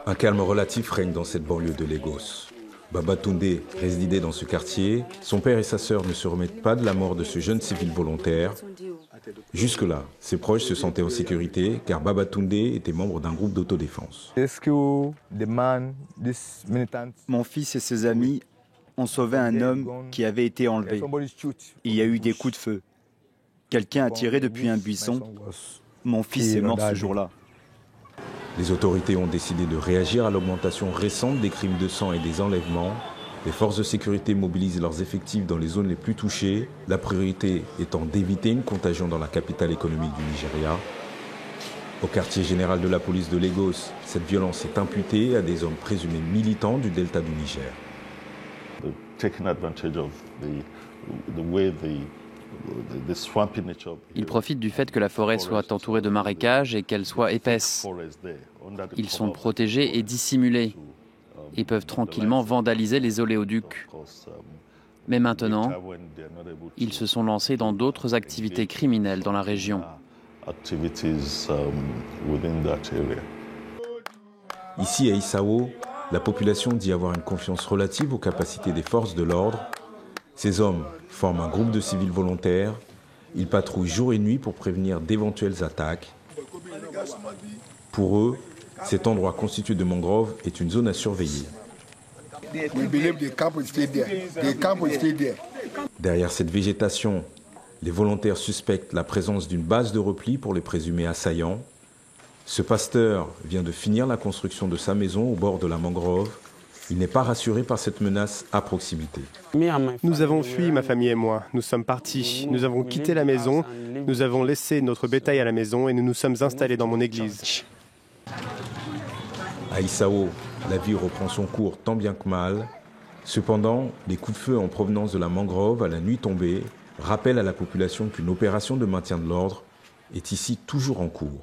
Un calme relatif règne dans cette banlieue de Lagos. Babatunde résidait dans ce quartier. Son père et sa sœur ne se remettent pas de la mort de ce jeune civil volontaire. Jusque-là, ses proches se sentaient en sécurité car Babatunde était membre d'un groupe d'autodéfense. Mon fils et ses amis ont sauvé un homme qui avait été enlevé. Il y a eu des coups de feu. Quelqu'un a tiré depuis un buisson. Mon fils est mort ce jour-là. Les autorités ont décidé de réagir à l'augmentation récente des crimes de sang et des enlèvements. Les forces de sécurité mobilisent leurs effectifs dans les zones les plus touchées, la priorité étant d'éviter une contagion dans la capitale économique du Nigeria. Au quartier général de la police de Lagos, cette violence est imputée à des hommes présumés militants du delta du Niger. Ils profitent du fait que la forêt soit entourée de marécages et qu'elle soit épaisse. Ils sont protégés et dissimulés et peuvent tranquillement vandaliser les oléoducs. Mais maintenant, ils se sont lancés dans d'autres activités criminelles dans la région. Ici à Issawo, la population dit avoir une confiance relative aux capacités des forces de l'ordre. Ces hommes forment un groupe de civils volontaires. Ils patrouillent jour et nuit pour prévenir d'éventuelles attaques. Pour eux, cet endroit constitué de mangroves est une zone à surveiller. Derrière cette végétation, les volontaires suspectent la présence d'une base de repli pour les présumés assaillants. Ce pasteur vient de finir la construction de sa maison au bord de la mangrove. Il n'est pas rassuré par cette menace à proximité. Nous avons fui, ma famille et moi. Nous sommes partis. Nous avons quitté la maison. Nous avons laissé notre bétail à la maison et nous nous sommes installés dans mon église. À Issawo, la vie reprend son cours tant bien que mal. Cependant, les coups de feu en provenance de la mangrove à la nuit tombée rappellent à la population qu'une opération de maintien de l'ordre est ici toujours en cours.